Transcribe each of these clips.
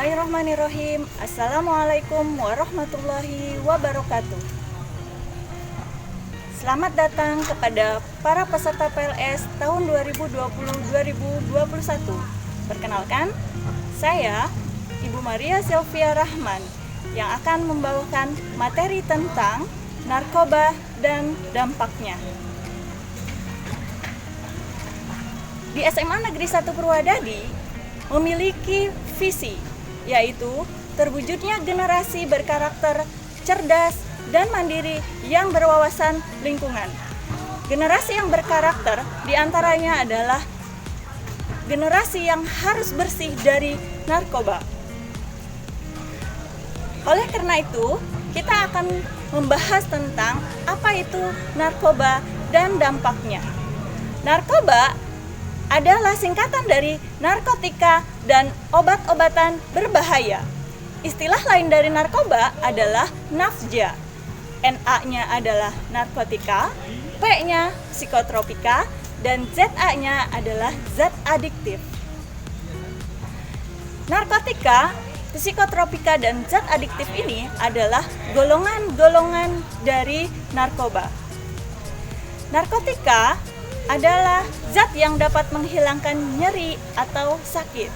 Bismillahirrahmanirrahim. Assalamualaikum warahmatullahi wabarakatuh. Selamat datang kepada para peserta PLS tahun 2020-2021. Perkenalkan, saya Ibu Maria Sylvia Rahman yang akan membawakan materi tentang narkoba dan dampaknya. Di SMA Negeri 1 Purwadadi memiliki visi, yaitu terwujudnya generasi berkarakter cerdas dan mandiri yang berwawasan lingkungan. Generasi yang berkarakter diantaranya adalah generasi yang harus bersih dari narkoba. Oleh karena itu, kita akan membahas tentang apa itu narkoba dan dampaknya. Narkoba adalah singkatan dari narkotika dan obat-obatan berbahaya. Istilah lain dari narkoba adalah nafja. Na-nya adalah narkotika, P-nya psikotropika, dan ZA-nya adalah zat adiktif. Narkotika, psikotropika, dan zat adiktif ini adalah golongan-golongan dari narkoba. Narkotika adalah zat yang dapat menghilangkan nyeri atau sakit.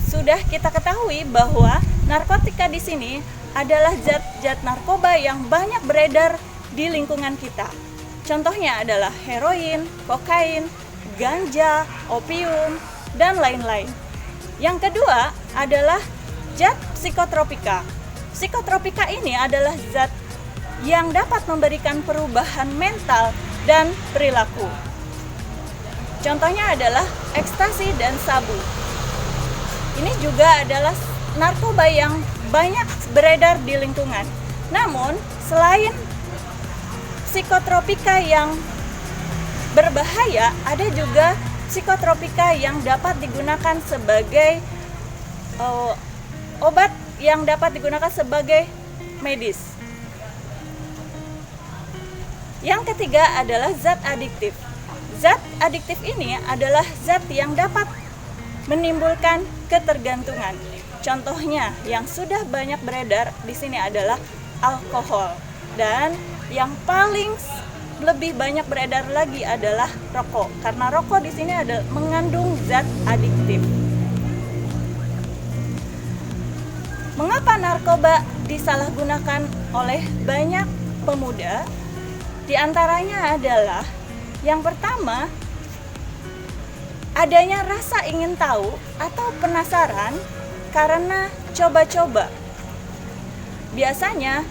Sudah kita ketahui bahwa narkotika di sini adalah zat-zat narkoba yang banyak beredar di lingkungan kita. Contohnya adalah heroin, kokain, ganja, opium, dan lain-lain. Yang kedua adalah zat psikotropika. Psikotropika ini adalah zat yang dapat memberikan perubahan mental dan perilaku. Contohnya adalah ekstasi dan sabu. Ini juga adalah narkoba yang banyak beredar di lingkungan. Namun, selain psikotropika yang berbahaya, ada juga psikotropika yang dapat digunakan sebagai obat yang dapat digunakan sebagai medis. Yang ketiga adalah zat adiktif. Zat adiktif ini adalah zat yang dapat menimbulkan ketergantungan. Contohnya yang sudah banyak beredar di sini adalah alkohol, dan yang paling lebih banyak beredar lagi adalah rokok. Karena rokok di sini ada mengandung zat adiktif. Mengapa narkoba disalahgunakan oleh banyak pemuda? Di antaranya adalah yang pertama, adanya rasa ingin tahu atau penasaran karena coba-coba. Biasanya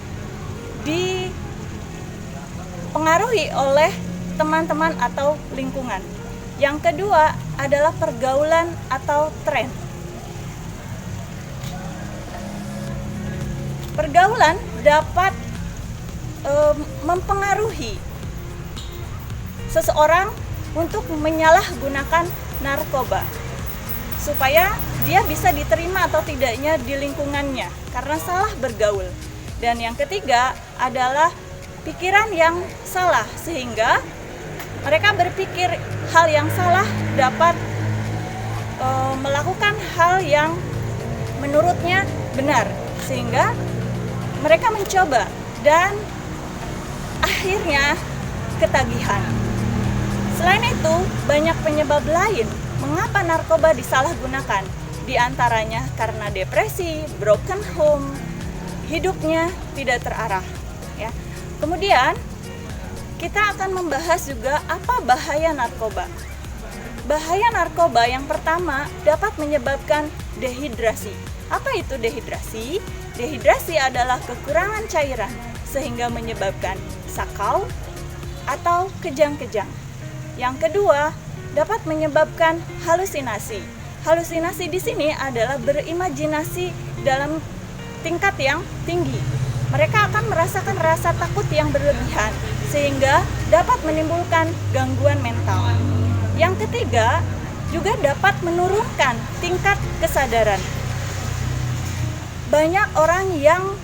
dipengaruhi oleh teman-teman atau lingkungan. Yang kedua adalah pergaulan atau tren. Pergaulan dapat mempengaruhi seseorang untuk menyalahgunakan narkoba supaya dia bisa diterima atau tidaknya di lingkungannya karena salah bergaul. Dan yang ketiga adalah pikiran yang salah, sehingga mereka berpikir hal yang salah dapat melakukan hal yang menurutnya benar, sehingga mereka mencoba dan akhirnya ketagihan. Selain itu, banyak penyebab lain mengapa narkoba disalahgunakan. Di antaranya karena depresi, broken home, hidupnya tidak terarah. Ya. Kemudian kita akan membahas juga apa bahaya narkoba. Bahaya narkoba yang pertama dapat menyebabkan dehidrasi. Apa itu dehidrasi? Dehidrasi adalah kekurangan cairan sehingga menyebabkan sakau atau kejang-kejang. Yang kedua, dapat menyebabkan halusinasi. Halusinasi di sini adalah berimajinasi dalam tingkat yang tinggi. Mereka akan merasakan rasa takut yang berlebihan sehingga dapat menimbulkan gangguan mental. Yang ketiga, juga dapat menurunkan tingkat kesadaran. Banyak orang yang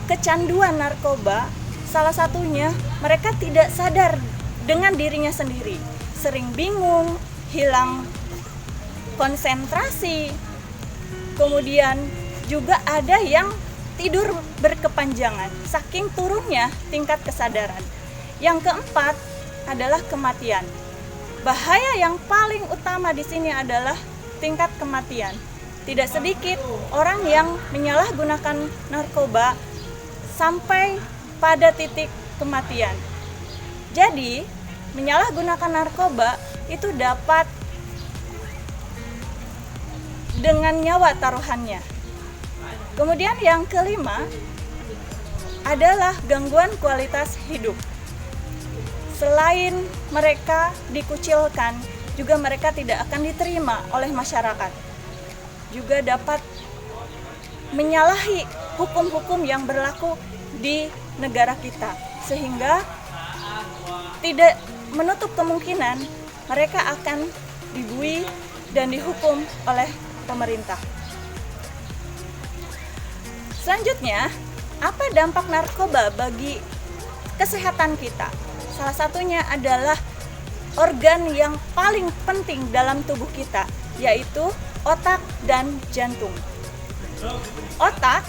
kecanduan narkoba, salah satunya mereka tidak sadar dengan dirinya sendiri, sering bingung, hilang konsentrasi, Kemudian juga ada yang tidur berkepanjangan, saking turunnya tingkat kesadaran. Yang keempat adalah kematian. Bahaya yang paling utama di sini adalah tingkat kematian. Tidak sedikit orang yang menyalahgunakan narkoba sampai pada titik kematian. Jadi, menyalahgunakan narkoba itu dapat dengan nyawa taruhannya. Kemudian yang kelima adalah gangguan kualitas hidup. Selain mereka dikucilkan, juga mereka tidak akan diterima oleh masyarakat. Juga dapat menyalahi hukum-hukum yang berlaku di negara kita, sehingga tidak menutup kemungkinan mereka akan dibui dan dihukum oleh pemerintah. Selanjutnya, apa dampak narkoba bagi kesehatan kita? Salah satunya adalah organ yang paling penting dalam tubuh kita, yaitu otak dan jantung. Otak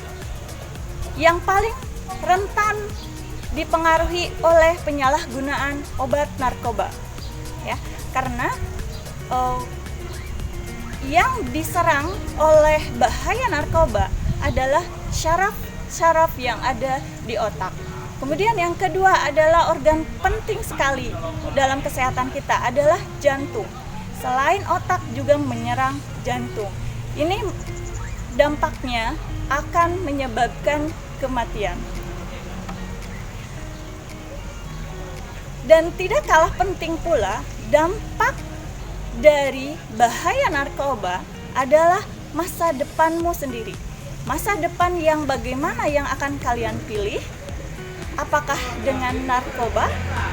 yang paling rentan dipengaruhi oleh penyalahgunaan obat narkoba, ya, karena yang diserang oleh bahaya narkoba adalah syaraf-syaraf yang ada di otak. Kemudian yang kedua adalah organ penting sekali dalam kesehatan kita adalah jantung. Selain otak juga menyerang jantung. Ini dampaknya akan menyebabkan kematian. Dan tidak kalah penting pula, dampak dari bahaya narkoba adalah masa depanmu sendiri. Masa depan yang bagaimana yang akan kalian pilih? Apakah dengan narkoba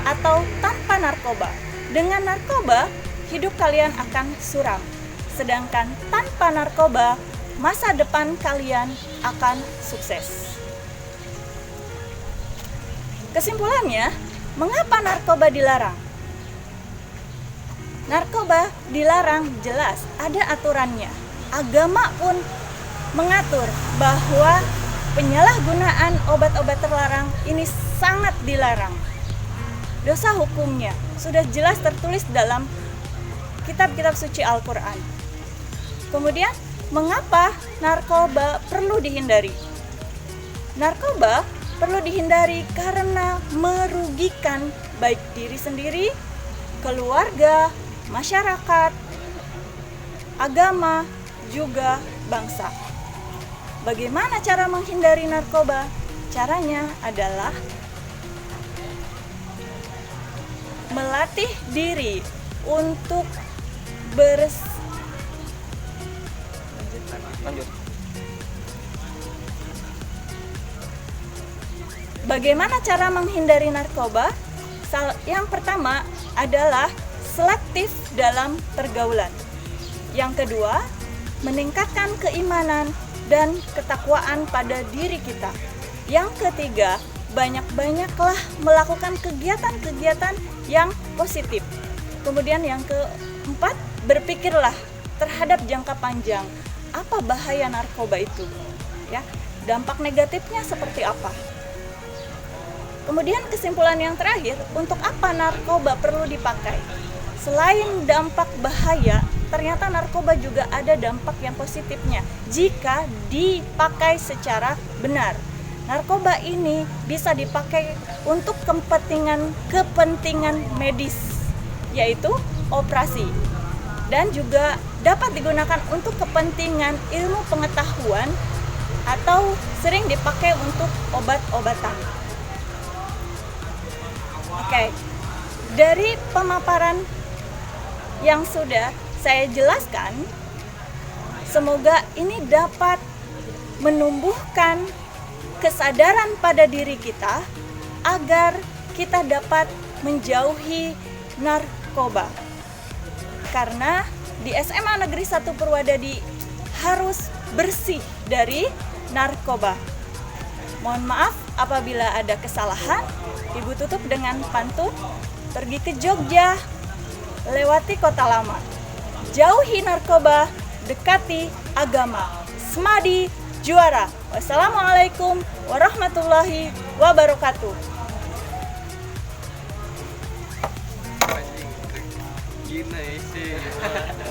atau tanpa narkoba? Dengan narkoba, hidup kalian akan suram. Sedangkan tanpa narkoba, masa depan kalian akan sukses. Kesimpulannya, mengapa narkoba dilarang? Narkoba dilarang jelas, ada aturannya. Agama pun mengatur bahwa penyalahgunaan obat-obat terlarang ini sangat dilarang. Dosa hukumnya sudah jelas tertulis dalam kitab-kitab suci Al-Quran. Kemudian, mengapa narkoba perlu dihindari? Narkoba perlu dihindari karena merugikan baik diri sendiri, keluarga, masyarakat, agama, juga bangsa. Bagaimana cara menghindari narkoba? Caranya adalah melatih diri untuk Bagaimana cara menghindari narkoba? Yang pertama adalah selektif dalam pergaulan. Yang kedua, meningkatkan keimanan dan ketakwaan pada diri kita. Yang ketiga, banyak-banyaklah melakukan kegiatan-kegiatan yang positif. Kemudian yang keempat, berpikirlah terhadap jangka panjang. Apa bahaya narkoba itu? Ya, dampak negatifnya seperti apa? Kemudian kesimpulan yang terakhir, untuk apa narkoba perlu dipakai? Selain dampak bahaya, ternyata narkoba juga ada dampak yang positifnya jika dipakai secara benar. Narkoba ini bisa dipakai untuk kepentingan medis, yaitu operasi, dan juga dapat digunakan untuk kepentingan ilmu pengetahuan atau sering dipakai untuk obat-obatan. Oke, dari pemaparan yang sudah saya jelaskan, semoga ini dapat menumbuhkan kesadaran pada diri kita agar kita dapat menjauhi narkoba. Karena di SMA Negeri 1 Purwadadi harus bersih dari narkoba. Mohon maaf apabila ada kesalahan. Ibu tutup dengan pantun, pergi ke Jogja, lewati kota lama. Jauhi narkoba, dekati agama. Smadi juara. Wassalamualaikum warahmatullahi wabarakatuh. Gina sih.